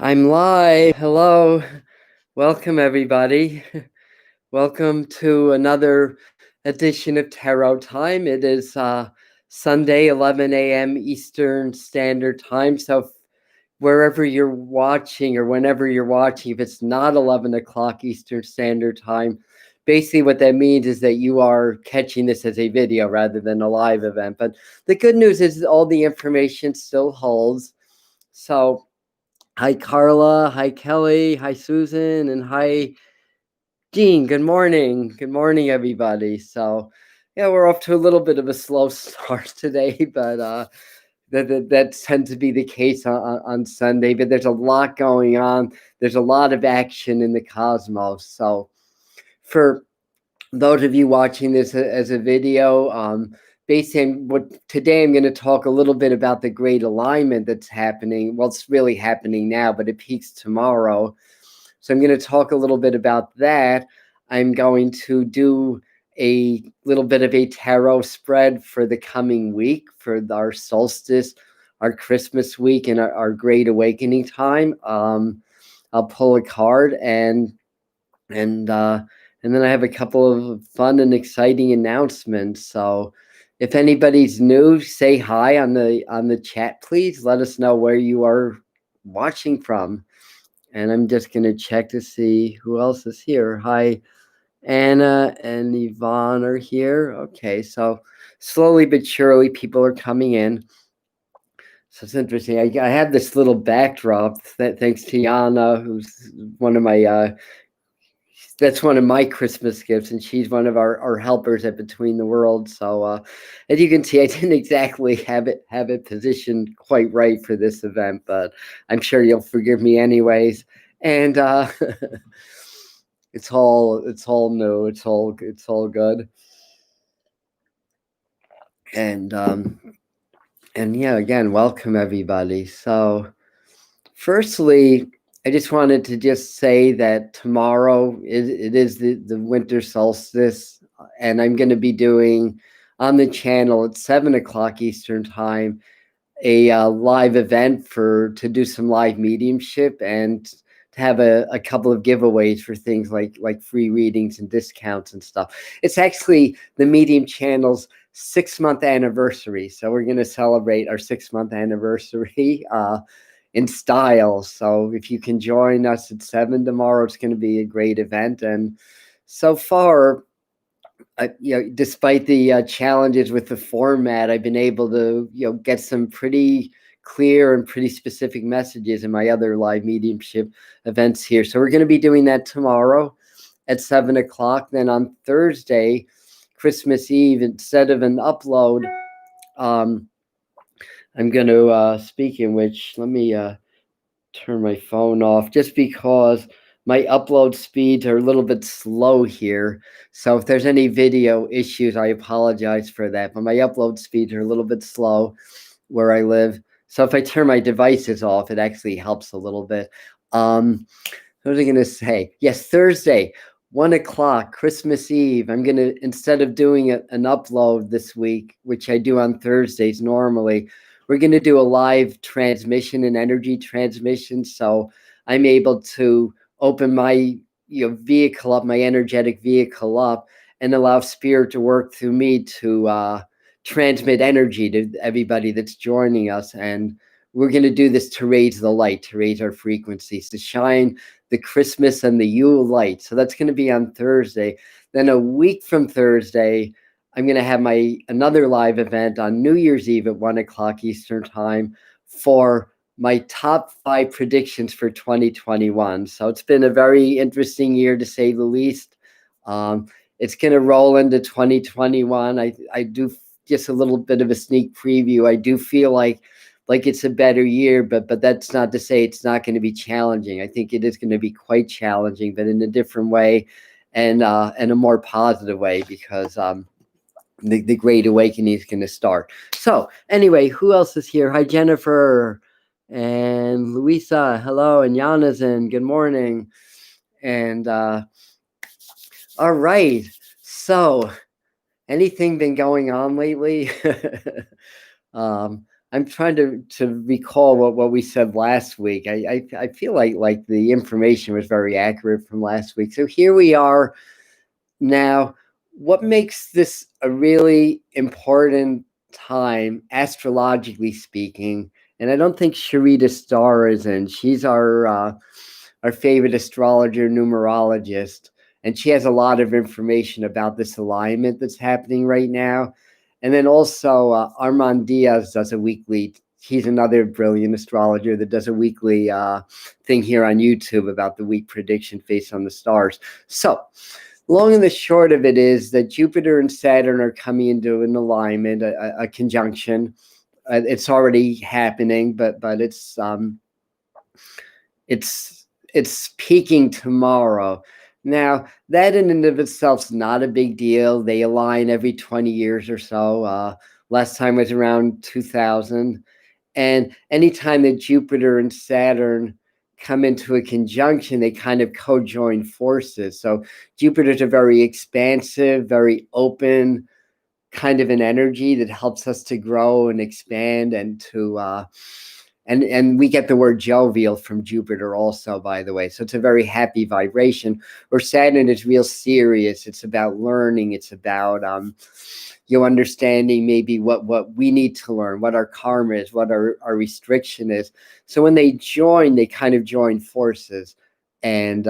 I'm live. Hello. Welcome, everybody. Welcome to another edition of Tarot Time. It is Sunday, 11 a.m. Eastern Standard Time. So wherever you're watching or whenever you're watching, if it's not 11 o'clock Eastern Standard Time, basically what that means is that you are catching this as a video rather than a live event. But the good news is all the information still holds. So hi, Carla. Hi, Kelly. Hi, Susan. And hi, Jean. Good morning. Good morning, everybody. So, yeah, we're off to a little bit of a slow start today, but that tends to be the case on Sunday. But there's a lot going on. There's a lot of action in the cosmos. So, for those of you watching this as a video, basically today I'm going to talk a little bit about the great alignment that's happening. Well, it's really happening now, but it peaks tomorrow. So I'm going to talk a little bit about that. I'm going to do a little bit of a tarot spread for the coming week for our solstice, our Christmas week, and our great awakening time. I'll pull a card and then I have a couple of fun and exciting announcements. So if anybody's new, say hi on the chat, please. Let us know where you are watching from. And I'm just going to check to see who else is here. Hi, Anna and Yvonne are here. Okay, so slowly but surely people are coming in. So it's interesting. I have this little backdrop thanks to Yana, who's one of my that's one of my Christmas gifts, and she's one of our helpers at Between the Worlds. So as you can see, I didn't exactly have it positioned quite right for this event, but I'm sure you'll forgive me anyways. And it's all new. It's all good. And yeah, again, welcome everybody. So firstly, I just wanted to just say that tomorrow it is the winter solstice, and I'm going to be doing on the channel at 7 o'clock Eastern time a live event to do some live mediumship and to have a couple of giveaways for things like free readings and discounts and stuff. It's actually the Medium channel's 6-month anniversary, so we're going to celebrate our 6-month anniversary in style. So if you can join us at 7 tomorrow, it's going to be a great event. And so far, despite the challenges with the format, I've been able to get some pretty clear and pretty specific messages in my other live mediumship events here. So we're going to be doing that tomorrow at 7 o'clock. Then on Thursday, Christmas Eve, instead of an upload, I'm going to, speaking which, let me turn my phone off just because my upload speeds are a little bit slow here. So if there's any video issues, I apologize for that. But my upload speeds are a little bit slow where I live. So if I turn my devices off, it actually helps a little bit. What was I going to say? Yes, Thursday, 1 o'clock, Christmas Eve. I'm going to, instead of doing an upload this week, which I do on Thursdays normally, we're going to do a live transmission and energy transmission. So I'm able to open my vehicle up, my energetic vehicle up, and allow spirit to work through me to transmit energy to everybody that's joining us. And we're going to do this to raise the light, to raise our frequencies, to shine the Christmas and the Yule light. So that's going to be on Thursday. Then a week from Thursday, I'm going to have another live event on New Year's Eve at 1 o'clock Eastern time for my top 5 predictions for 2021. So it's been a very interesting year, to say the least. It's going to roll into 2021. I do just a little bit of a sneak preview. I do feel like it's a better year, but that's not to say it's not going to be challenging. I think it is going to be quite challenging, but in a different way and a more positive way, because the great awakening is going to start. So anyway, who else is here? Hi, Jennifer and Louisa. Hello. And Yanazin. Good morning. And all right. So anything been going on lately? I'm I'm trying to recall what we said last week. I feel like the information was very accurate from last week. So here we are now. What makes this a really important time, astrologically speaking? And I don't think Sharita Starr is in. She's our favorite astrologer, numerologist, and she has a lot of information about this alignment that's happening right now. And then also Armand Diaz does a weekly. He's another brilliant astrologer that does a weekly thing here on YouTube about the week prediction based on the stars. So, long and the short of it is that Jupiter and Saturn are coming into an alignment, a conjunction. It's already happening, but it's peaking tomorrow. Now, that in and of itself is not a big deal. They align every 20 years or so. Last time was around 2000. And anytime that Jupiter and Saturn come into a conjunction, they kind of co-join forces. So Jupiter's a very expansive, very open kind of an energy that helps us to grow and expand and to and we get the word jovial from Jupiter also, by the way. So it's a very happy vibration. Where Saturn is real serious. It's about learning. It's about understanding maybe what we need to learn, what our karma is, what our restriction is. So when they join, they kind of join forces, and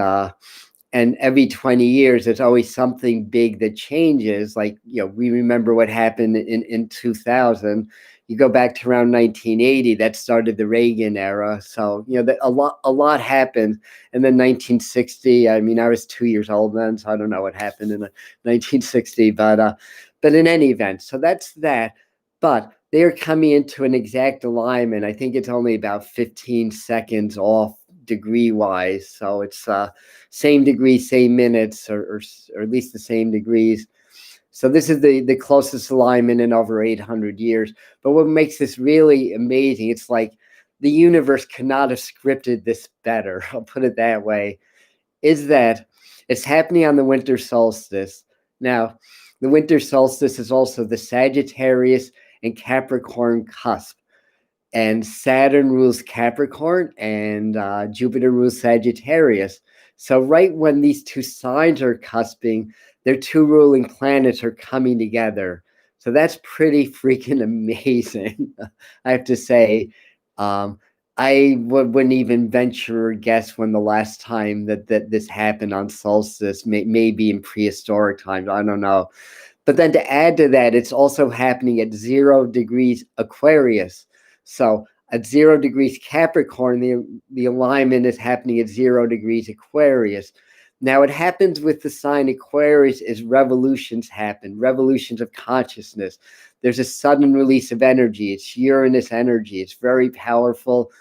every 20 years, there's always something big that changes. Like, we remember what happened in 2000. You go back to around 1980, that started the Reagan era. So, a lot happened. And then 1960, I mean, I was 2 years old then, so I don't know what happened in 1960, but in any event, so that's that. But they are coming into an exact alignment. I think it's only about 15 seconds off degree wise. So it's same degree, same minutes, or at least the same degrees. So this is the closest alignment in over 800 years. But what makes this really amazing, it's like the universe could not have scripted this better, I'll put it that way, is that it's happening on the winter solstice. Now, the winter solstice is also the Sagittarius and Capricorn cusp. And Saturn rules Capricorn, and Jupiter rules Sagittarius. So right when these two signs are cusping, their two ruling planets are coming together. So that's pretty freaking amazing, I have to say. I wouldn't even venture or guess when the last time that this happened on solstice, maybe in prehistoric times. I don't know. But then to add to that, it's also happening at 0 degrees Aquarius. So at 0 degrees Capricorn, the alignment is happening at 0 degrees Aquarius. Now, what happens with the sign Aquarius is revolutions happen, revolutions of consciousness. There's a sudden release of energy. It's Uranus energy. It's very powerful.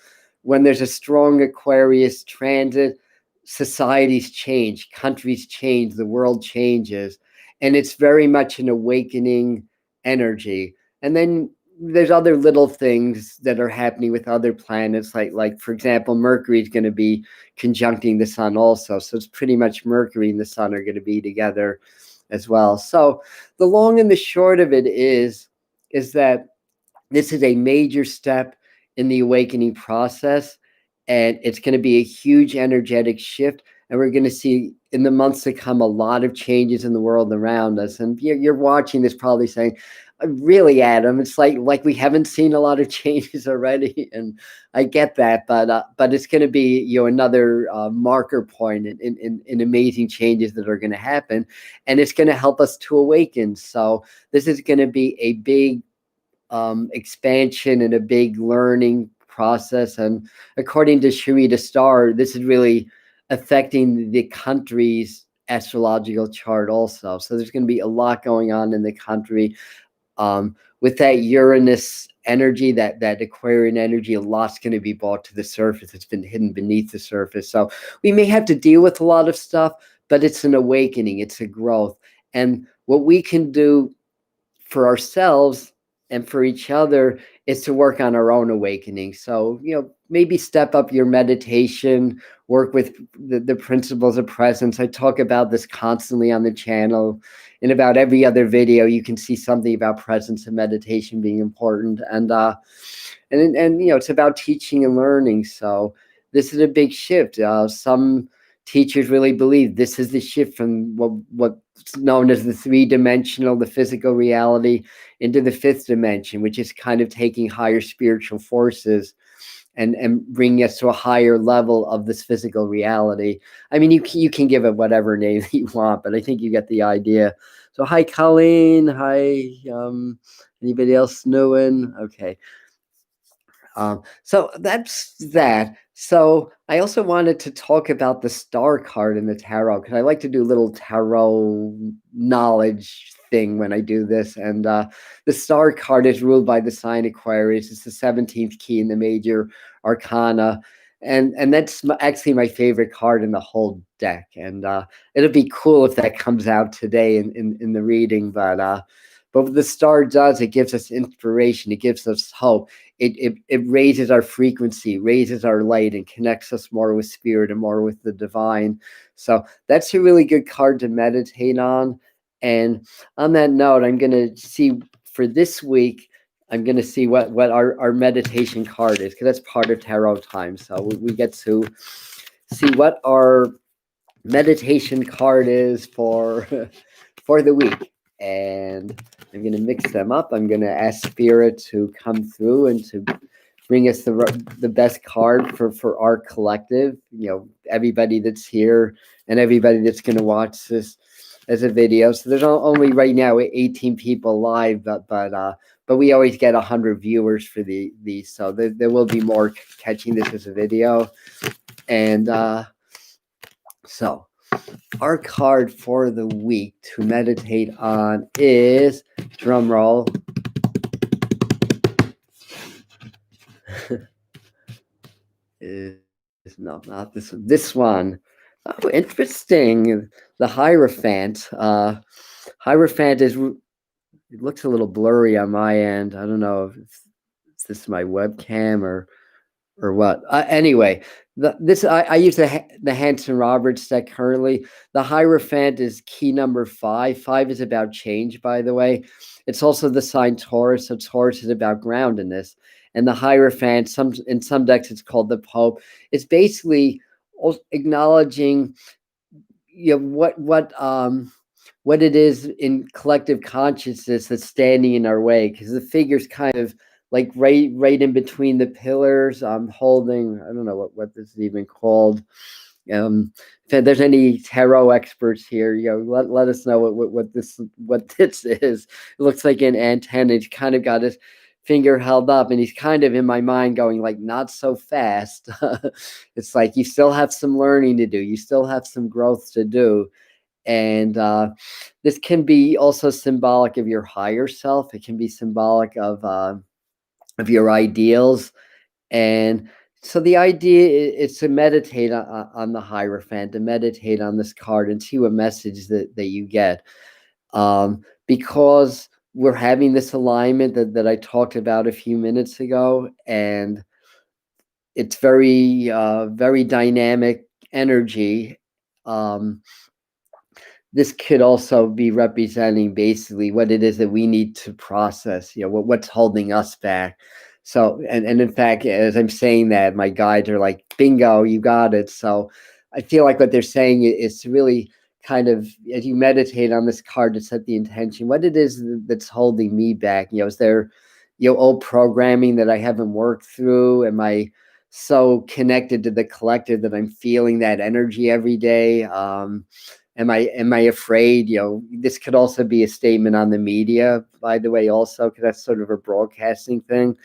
When there's a strong Aquarius transit, societies change, countries change, the world changes. And it's very much an awakening energy. And then there's other little things that are happening with other planets, like for example, Mercury is going to be conjuncting the sun also. So it's pretty much Mercury and the sun are going to be together as well. So the long and the short of it is that this is a major step in the awakening process, and it's going to be a huge energetic shift. And we're going to see in the months to come a lot of changes in the world around us. And you're watching this probably saying, really, Adam, it's like we haven't seen a lot of changes already. And I get that, but it's going to be another marker point in amazing changes that are going to happen, and it's going to help us to awaken. So this is going to be a big expansion and a big learning process. And according to Sharita Starr, this is really affecting the country's astrological chart also. So there's going to be a lot going on in the country. With that Uranus energy, that Aquarian energy, a lot's going to be brought to the surface. It's been hidden beneath the surface. So we may have to deal with a lot of stuff, but it's an awakening. It's a growth. And what we can do for ourselves and for each other is to work on our own awakening. So, maybe step up your meditation, work with the principles of presence. I talk about this constantly on the channel. In about every other video, you can see something about presence and meditation being important. And it's about teaching and learning. So this is a big shift. Some teachers really believe this is the shift from what's known as the three-dimensional, the physical reality, into the fifth dimension, which is kind of taking higher spiritual forces and bringing us to a higher level of this physical reality. I mean, you can give it whatever name you want, but I think you get the idea. So hi, Colleen. Hi. Anybody else new in? Okay. So that's that. So I also wanted to talk about the star card in the tarot, because I like to do a little tarot knowledge thing when I do this. And the star card is ruled by the sign Aquarius. It's the 17th key in the major arcana. And that's actually my favorite card in the whole deck. And it'll be cool if that comes out today in the reading. But what the star does, it gives us inspiration. It gives us hope. It raises our frequency, raises our light, and connects us more with spirit and more with the divine. So that's a really good card to meditate on. And on that note, I'm going to see for this week, I'm going to see what our meditation card is, because that's part of tarot time. So we get to see what our meditation card is for the week. And I'm going to mix them up. I'm going to ask Spirit to come through and to bring us the best card for our collective, everybody that's here and everybody that's going to watch this as a video. So there's only right now 18 people live, but we always get 100 viewers for these. So there will be more catching this as a video. And so our card for the week to meditate on is, drum roll, is not this one. This one. Oh, interesting. The Hierophant. Hierophant is. It looks a little blurry on my end. I don't know if this is my webcam or what. Anyway, I use the Hanson Roberts deck currently. The Hierophant is key number 5. 5 is about change, by the way. It's also the sign Taurus, so Taurus is about groundedness. And the Hierophant, in some decks, it's called the Pope. It's basically acknowledging, what it is in collective consciousness that's standing in our way, because the figure's kind of like right in between the pillars. I'm holding, I don't know what this is even called. If there's any tarot experts here, let us know what this is. It looks like an antenna. He's kind of got his finger held up, and he's kind of in my mind going like, not so fast. It's like you still have some learning to do. You still have some growth to do. And this can be also symbolic of your higher self. It can be symbolic of your ideals. And so the idea is to meditate on the Hierophant, to meditate on this card and see what message that you get. Because we're having this alignment that I talked about a few minutes ago, and it's very, very dynamic energy. This could also be representing basically what it is that we need to process, what's holding us back. So, and in fact, as I'm saying that, my guides are like, bingo, you got it. So I feel like what they're saying is to really kind of, as you meditate on this card, to set the intention, what it is that's holding me back. Is there, old programming that I haven't worked through? Am I so connected to the collective that I'm feeling that energy every day? Am I afraid? This could also be a statement on the media, by the way, also, because that's sort of a broadcasting thing.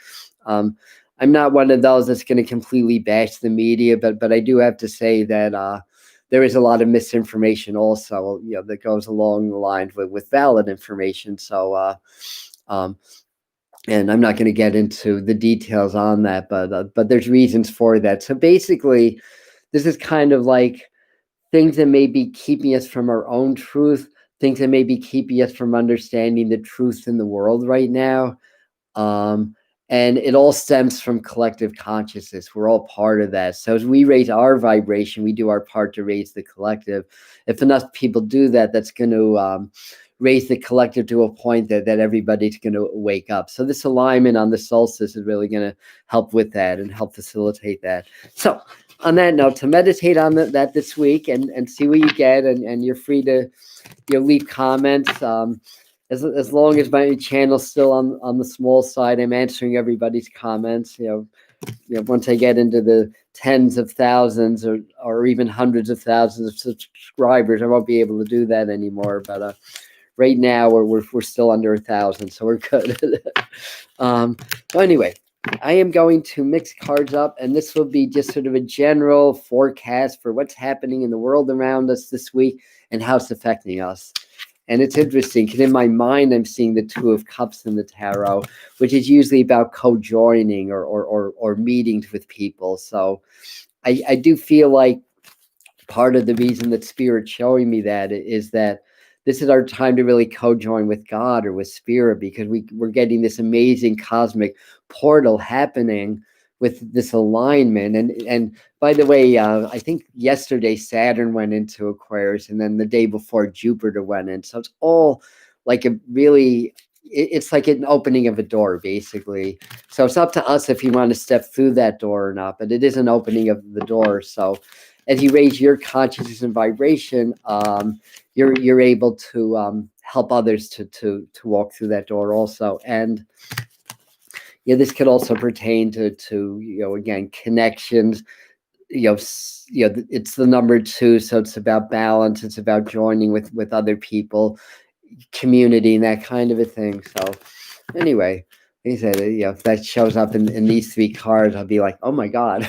I'm not one of those that's going to completely bash the media, but I do have to say that there is a lot of misinformation also, that goes along the lines with valid information. So, and I'm not going to get into the details on that, but there's reasons for that. So basically, this is kind of like things that may be keeping us from our own truth, things that may be keeping us from understanding the truth in the world right now. And it all stems from collective consciousness. We're all part of that. So as we raise our vibration, we do our part to raise the collective. If enough people do that, that's going to raise the collective to a point that everybody's going to wake up. So this alignment on the solstice is really going to help with that and help facilitate that. So on that note, to meditate on that this week and see what you get, and you're free to leave comments. As long as my channel's still on the small side, I'm answering everybody's comments. Once I get into the tens of thousands or even hundreds of thousands of subscribers, I won't be able to do that anymore. But right now we're still under 1,000, so we're good. So anyway, I am going to mix cards up, and this will be just sort of a general forecast for what's happening in the world around us this week and how it's affecting us. And it's interesting because in my mind, I'm seeing the Two of Cups in the tarot, which is usually about co-joining or meetings with people. So I do feel like part of the reason that Spirit's showing me that is that this is our time to really co-join with God or with Spirit, because we're getting this amazing cosmic portal happening with this alignment. And by the way, I think yesterday Saturn went into Aquarius, and then the day before Jupiter went in. So it's all like it's like an opening of a door, basically. So it's up to us if you want to step through that door or not, but it is an opening of the door. So as you raise your consciousness and vibration, you're able to help others to walk through that door also. And this could also pertain to again, connections. It's the number 2, so it's about balance. It's about joining with other people, community, and that kind of a thing. So anyway, like I said, if that shows up in these 3 cards, I'll be like, oh my God.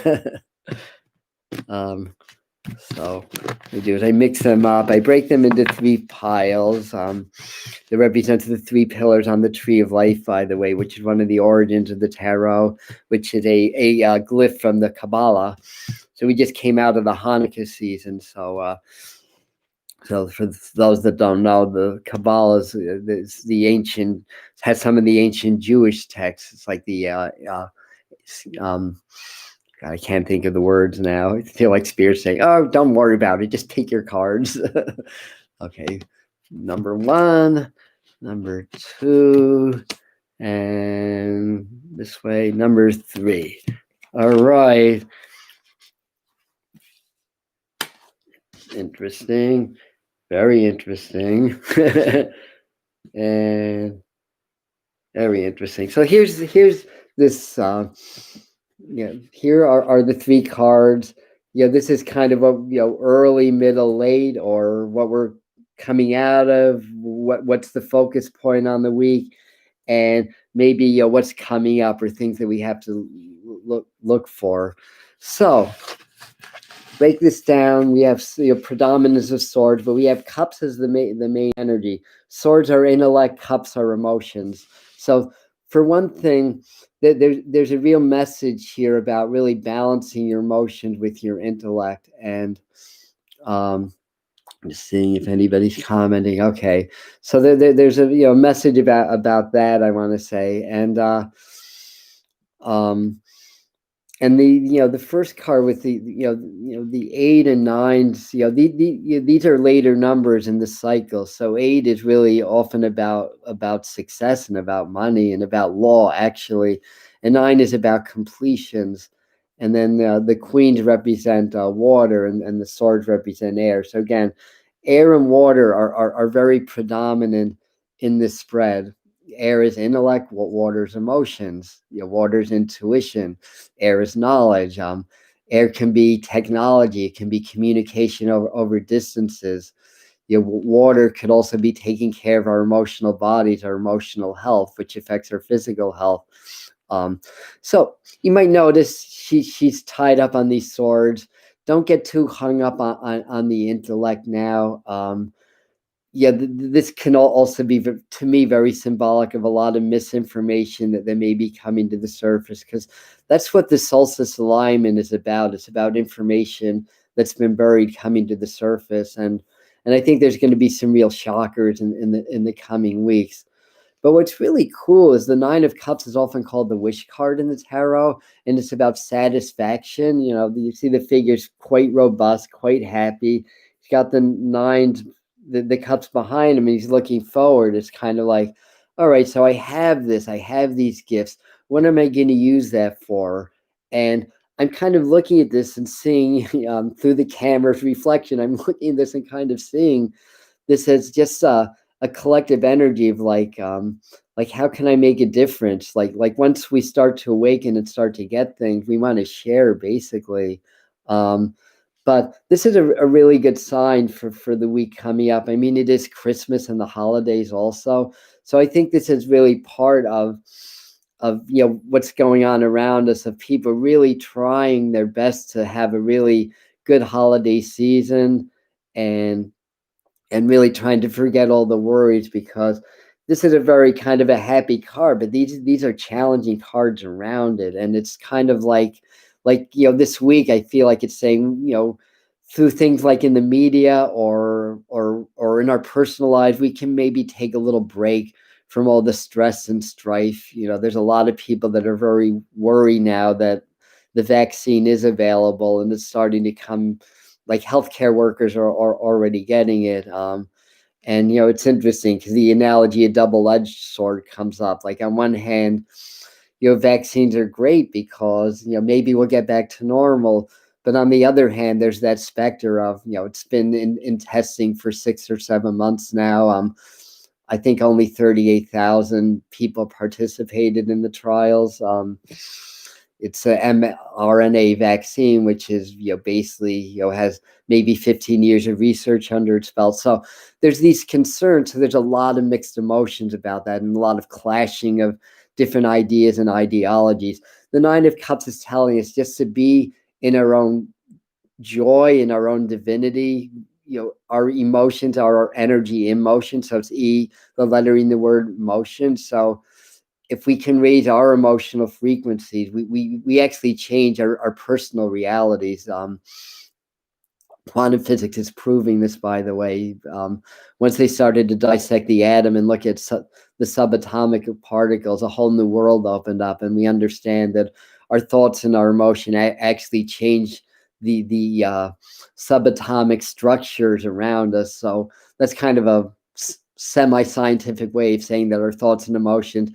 So what I do is I mix them up. I break them into 3 piles. They represent the 3 pillars on the tree of life, by the way, which is one of the origins of the tarot, which is a glyph from the Kabbalah. So we just came out of the Hanukkah season. So for those that don't know, the Kabbalah is the ancient, has some of the ancient Jewish texts. It's like the God, I can't think of the words now. I feel like Spirit's saying, oh, don't worry about it. Just take your cards. Okay. Number 1, number 2, and this way, number 3. All right. Interesting. Very interesting. And very interesting. So here's this here are the 3 cards. This is kind of a early, middle, late, or what we're coming out of, what's the focus point on the week, and maybe what's coming up, or things that we have to look for. So break this down. We have predominance of swords, but we have cups as the main energy. Swords are intellect, cups are emotions. So for one thing, there's a real message here about really balancing your emotions with your intellect. And I'm just seeing if anybody's commenting. Okay, so there's a message about that, I want to say. And the first card with the 8 and 9s, these are later numbers in the cycle. So 8 is really often about success and about money and about law, actually, and 9 is about completions. And then the queens represent water, and the swords represent air. So again, air and water are very predominant in this spread. Air is intellect, water is emotions, water is intuition, air is knowledge. Air can be technology, it can be communication over distances. Water could also be taking care of our emotional bodies, our emotional health, which affects our physical health. So you might notice she's tied up on these swords. Don't get too hung up on the intellect now. This can also be, to me, very symbolic of a lot of misinformation that may be coming to the surface, because that's what the solstice alignment is about. It's about information that's been buried coming to the surface, and I think there's going to be some real shockers in the coming weeks. But what's really cool is the Nine of Cups is often called the wish card in the tarot, and it's about satisfaction. You see the figure's quite robust, quite happy. He's got the nines, the cups behind him, and he's looking forward. It's kind of like, all right, so I have this, I have these gifts. What am I going to use that for? And I'm kind of looking at this and seeing through the camera's reflection. I'm looking at this and kind of seeing this as just a collective energy of like how can I make a difference? Like once we start to awaken and start to get things, we want to share basically. Um, but this is a really good sign for the week coming up. I mean, it is Christmas and the holidays also, so I think this is really part of what's going on around us, of people really trying their best to have a really good holiday season, and really trying to forget all the worries, because this is a very kind of a happy card, but these are challenging cards around it. And it's kind of like this week I feel like it's saying, through things like in the media or in our personal lives, we can maybe take a little break from all the stress and strife. There's a lot of people that are very worried now that the vaccine is available and it's starting to come, like healthcare workers are already getting it. And it's interesting because the analogy of double-edged sword comes up. Like on one hand, vaccines are great because maybe we'll get back to normal, but on the other hand, there's that specter of it's been in testing for 6 or 7 months now. I think only 38,000 people participated in the trials. It's a mRNA vaccine, which is basically has maybe 15 years of research under its belt. So there's these concerns. So there's a lot of mixed emotions about that, and a lot of clashing of different ideas and ideologies. The Nine of Cups is telling us just to be in our own joy, in our own divinity. Our emotions are our energy in motion. So it's E, the letter in the word motion. So if we can raise our emotional frequencies, we actually change our personal realities. Quantum physics is proving this, by the way. Once they started to dissect the atom and look at the subatomic particles, a whole new world opened up, and we understand that our thoughts and our emotion actually change the subatomic structures around us. So that's kind of a semi-scientific way of saying that our thoughts and emotions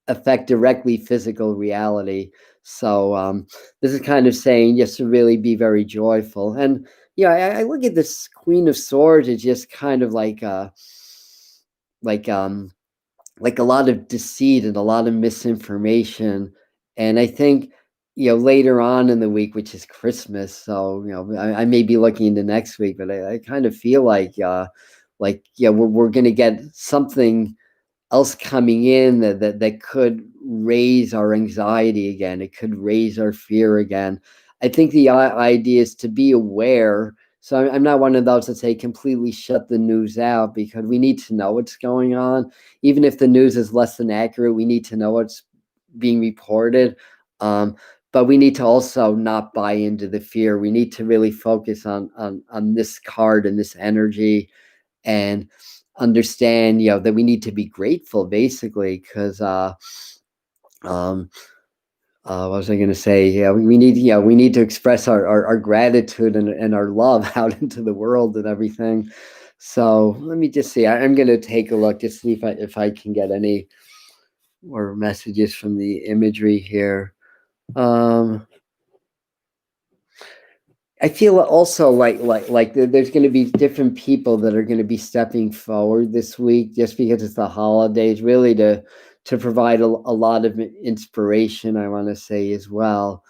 affect directly physical reality. So this is kind of saying just to really be very joyful. And I look at this Queen of Swords as just kind of like like um like a lot of deceit and a lot of misinformation. And I think later on in the week, which is Christmas, so I may be looking into next week, but I kind of feel we're going to get something else coming in that could raise our anxiety again. It could raise our fear again. I think the idea is to be aware. So I'm not one of those that say completely shut the news out, because we need to know what's going on. Even if the news is less than accurate, we need to know what's being reported. But we need to also not buy into the fear. We need to really focus on this card and this energy, and understand that we need to be grateful, basically, because what was I going to say? We need to express our gratitude and our love out into the world and everything. So let me just see. I'm going to take a look to see if I can get any more messages from the imagery here. I feel also like there's going to be different people that are going to be stepping forward this week, just because it's the holidays, really to provide a lot of inspiration, I want to say, as well.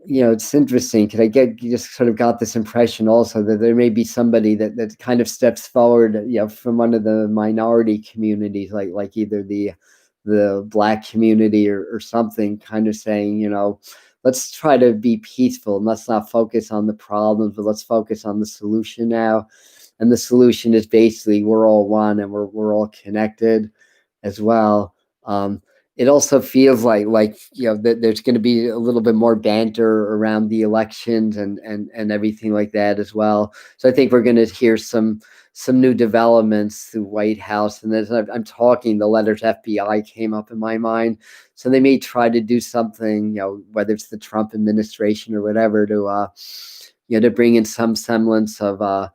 It's interesting because you just sort of got this impression also that there may be somebody that kind of steps forward, from one of the minority communities, like either the Black community or something, kind of saying, let's try to be peaceful and let's not focus on the problems, but let's focus on the solution now. And the solution is basically we're all one, and we're all connected as well. it also feels like that there's going to be a little bit more banter around the elections and everything like that as well. So I think we're going to hear some new developments through White House. And as I'm talking, the letters FBI came up in my mind. So they may try to do something, whether it's the Trump administration or whatever, to bring in some semblance of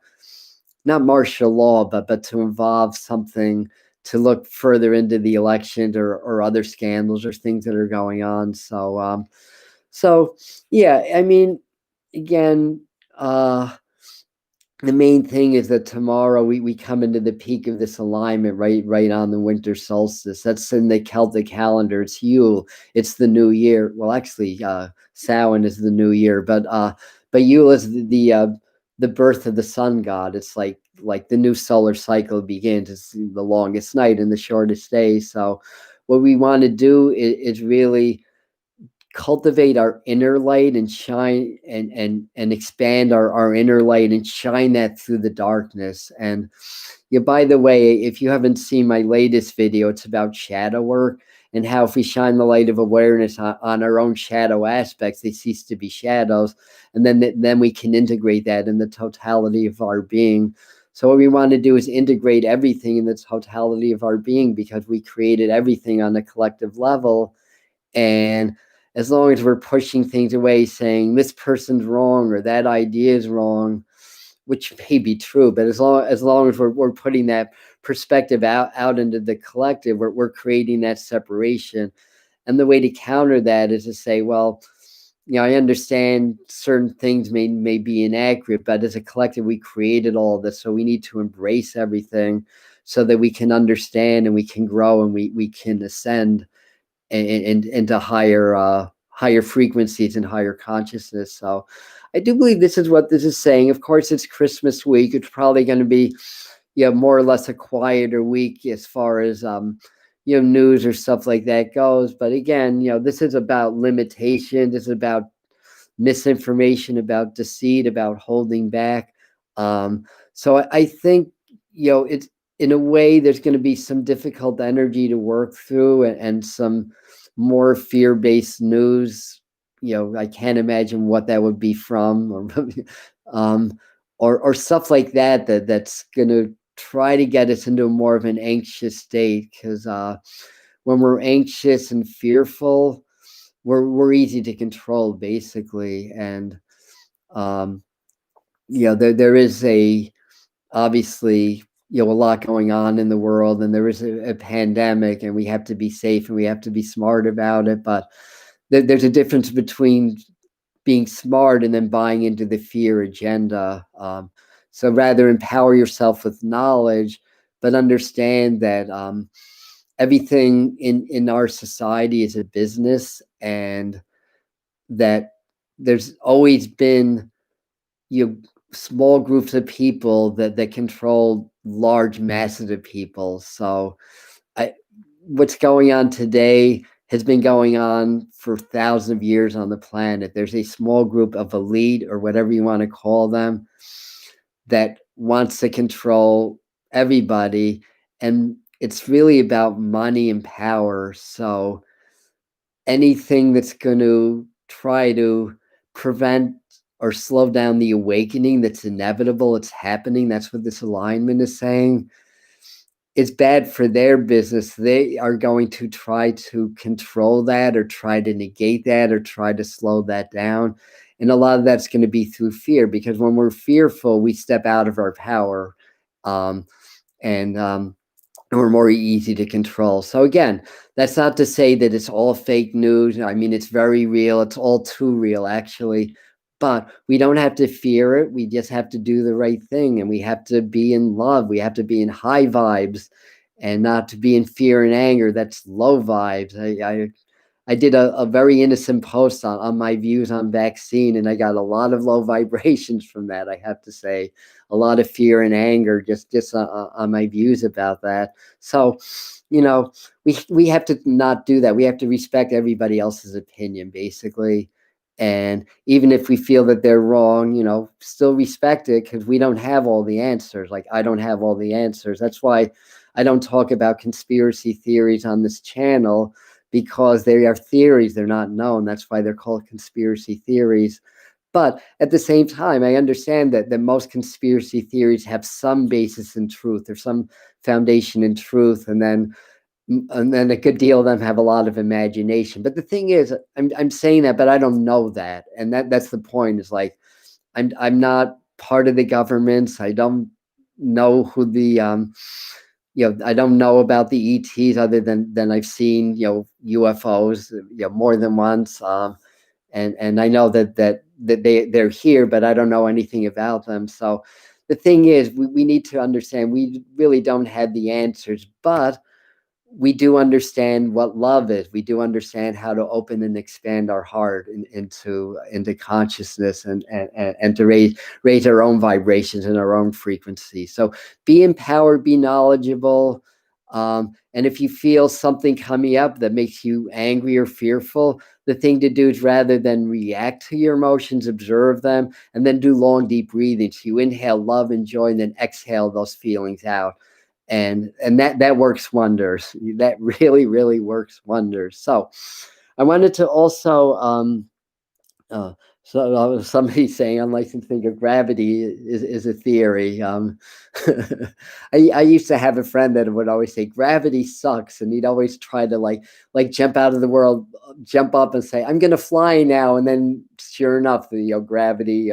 not martial law, but to involve something to look further into the election or other scandals or things that are going on. So yeah, I mean, again, the main thing is that tomorrow we come into the peak of this alignment right on the winter solstice. That's in the Celtic calendar. It's Yule. It's the new year. Well, actually, Samhain is the new year, but Yule is the birth of the sun god. It's like the new solar cycle begins. It's the longest night and the shortest day. So what we want to do is really cultivate our inner light and shine and expand our inner light and shine that through the darkness. And yeah, by the way, if you haven't seen my latest video, it's about shadow work and how if we shine the light of awareness on our own shadow aspects, they cease to be shadows. And then we can integrate that in the totality of our being. So what we want to do is integrate everything in the totality of our being, because we created everything on a collective level. And as long as we're pushing things away, saying this person's wrong or that idea is wrong, which may be true, but as long as we're putting that perspective out into the collective, we're creating that separation. And the way to counter that is to say, well, I understand certain things may be inaccurate, but as a collective, we created all of this, so we need to embrace everything so that we can understand and we can grow and we can ascend and into higher frequencies and higher consciousness. So I do believe this is what this is saying. Of course, it's Christmas week. It's probably going to be more or less a quieter week as far as news or stuff like that goes. But again, this is about limitation. This is about misinformation, about deceit, about holding back. So I think it's, in a way, there's going to be some difficult energy to work through and some more fear-based news. I can't imagine what that would be from, or stuff like that's going to try to get us into more of an anxious state, because when we're anxious and fearful, we're easy to control, basically. And there is obviously a lot going on in the world, and there is a pandemic, and we have to be safe and we have to be smart about it. But there's a difference between being smart and then buying into the fear agenda. So rather empower yourself with knowledge, but understand that everything in our society is a business, and that there's always been small groups of people that control large masses of people. So what's going on today has been going on for thousands of years on the planet. There's a small group of elite, or whatever you want to call them, that wants to control everybody. And it's really about money and power. So anything that's going to try to prevent or slow down the awakening that's inevitable, it's happening, that's what this alignment is saying, it's bad for their business. They are going to try to control that, or try to negate that, or try to slow that down. And a lot of that's going to be through fear, because when we're fearful, we step out of our power, and we're more easy to control. So again, that's not to say that it's all fake news. I mean, it's very real. It's all too real, actually. But we don't have to fear it. We just have to do the right thing, and we have to be in love. We have to be in high vibes, and not to be in fear and anger. That's low vibes. I did a very innocent post on my views on vaccine, and I got a lot of low vibrations from that, I have to say. A lot of fear and anger just on my views about that. So, we have to not do that. We have to respect everybody else's opinion, basically. And even if we feel that they're wrong, still respect it, because we don't have all the answers. Like, I don't have all the answers. That's why I don't talk about conspiracy theories on this channel, because they are theories. They're not known. That's why they're called conspiracy theories. But at the same time, I understand that most conspiracy theories have some basis in truth or some foundation in truth, and then a good deal of them have a lot of imagination. But the thing is, I'm saying that, but I don't know that, and that's the point. Is like I'm not part of the governments. I don't know who the I don't know about the ETs other than I've seen UFOs more than once. And I know that they're here, but I don't know anything about them. So the thing is, we need to understand we really don't have the answers, but we do understand what love is. We do understand how to open and expand our heart into consciousness and to raise our own vibrations and our own frequency. So be empowered, be knowledgeable. And if you feel something coming up that makes you angry or fearful, the thing to do is, rather than react to your emotions, observe them, and then do long, deep breathing. So you inhale love and joy, and then exhale those feelings out. And that works wonders. That really works wonders. So I wanted to also somebody saying, unlike to think of gravity is a theory. I used to have a friend that would always say gravity sucks, and he'd always try to like jump out of the world, jump up and say, I'm gonna fly now, and then sure enough, gravity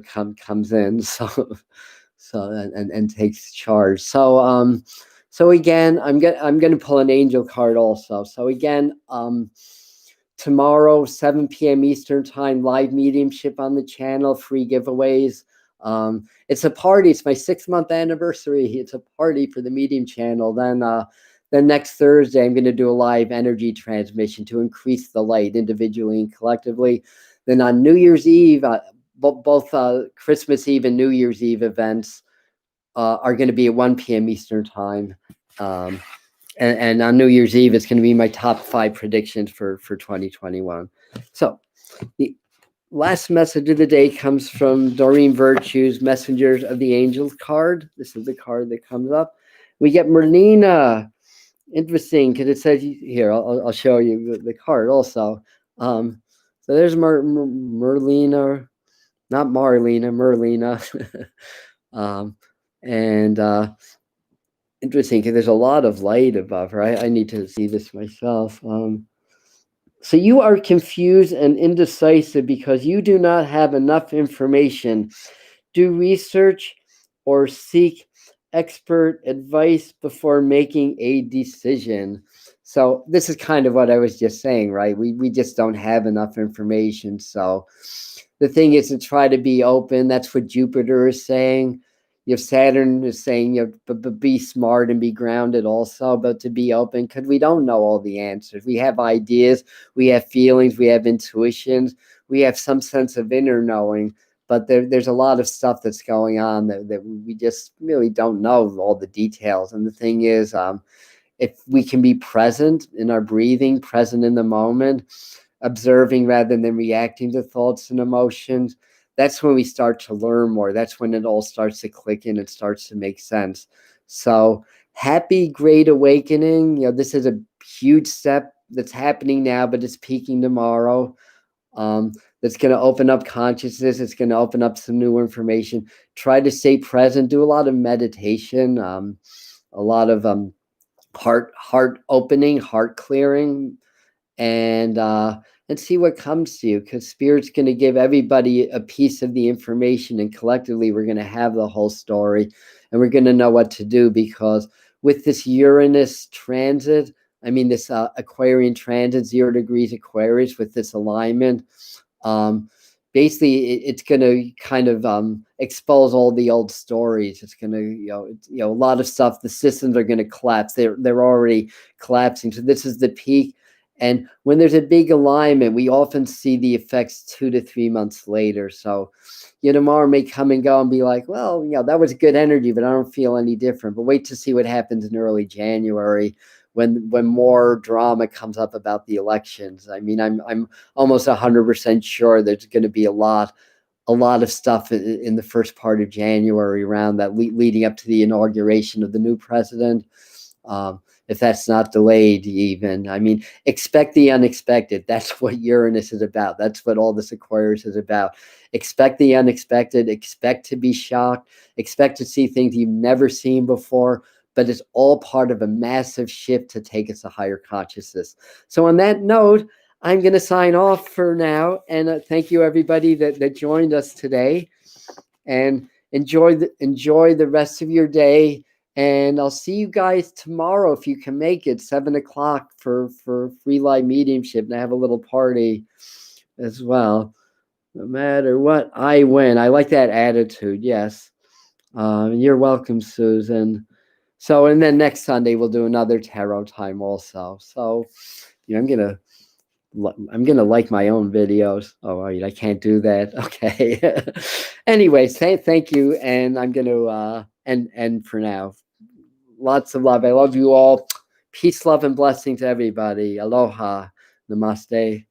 comes in. And takes charge. So again, I'm gonna pull an angel card also. So again, tomorrow, 7 p.m. Eastern time, live mediumship on the channel, free giveaways. It's a party. It's my 6-month anniversary. It's a party for the Medium channel. Then next Thursday, I'm going to do a live energy transmission to increase the light individually and collectively. Then on New Year's Eve, both Christmas Eve and New Year's Eve events are going to be at 1 p.m. Eastern time. And on New Year's Eve, it's going to be my top 5 predictions for 2021. So the last message of the day comes from Doreen Virtue's Messengers of the Angels card. This is the card that comes up. We get Merlina. Interesting, because it says here, I'll show you the card also. So there's Merlina, not Marlena, Merlina. And interesting, because there's a lot of light above her. I need to see this myself. So you are confused and indecisive because you do not have enough information. Do research or seek expert advice before making a decision. So this is kind of what I was just saying, right? We just don't have enough information. So the thing is to try to be open. That's what Jupiter is saying. Saturn is saying, but be smart and be grounded also, but to be open, because we don't know all the answers. We have ideas, we have feelings, we have intuitions, we have some sense of inner knowing, but there's a lot of stuff that's going on that we just really don't know all the details. And the thing is, if we can be present in our breathing, present in the moment, observing rather than reacting to thoughts and emotions, that's when we start to learn more. That's when it all starts to click in and starts to make sense. So happy great awakening. This is a huge step that's happening now, but it's peaking tomorrow. That's going to open up consciousness. It's going to open up some new information. Try to stay present. Do a lot of meditation. A lot of heart opening, heart clearing, and see what comes to you, because Spirit's going to give everybody a piece of the information, and collectively we're going to have the whole story, and we're going to know what to do. Because with this Uranus transit, this Aquarian transit, 0 degrees Aquarius, with this alignment, basically it's going to kind of expose all the old stories. It's going to, a lot of stuff, the systems are going to collapse. They're already collapsing. So this is the peak. And when there's a big alignment, we often see the effects 2 to 3 months later. So, tomorrow may come and go and be like, well, that was good energy, but I don't feel any different. But wait to see what happens in early January when more drama comes up about the elections. I'm almost 100% sure there's going to be a lot of stuff in the first part of January around that, leading up to the inauguration of the new president. if that's not delayed even. I mean, expect the unexpected. That's what Uranus is about. That's what all this Aquarius is about. Expect the unexpected. Expect to be shocked. Expect to see things you've never seen before. But it's all part of a massive shift to take us to higher consciousness. So on that note, I'm going to sign off for now. And thank you, everybody that joined us today. And enjoy the rest of your day. And I'll see you guys tomorrow if you can make it, 7 o'clock for free live mediumship. And I have a little party as well. No matter what, I win. I like that attitude. Yes. You're welcome, Susan. So, and then next Sunday we'll do another tarot time also. So, I'm gonna like my own videos. Oh, wait, I can't do that. Okay. Anyways, thank you, and I'm gonna end for now. Lots of love. I love you all. Peace, love, and blessing to everybody. Aloha. Namaste.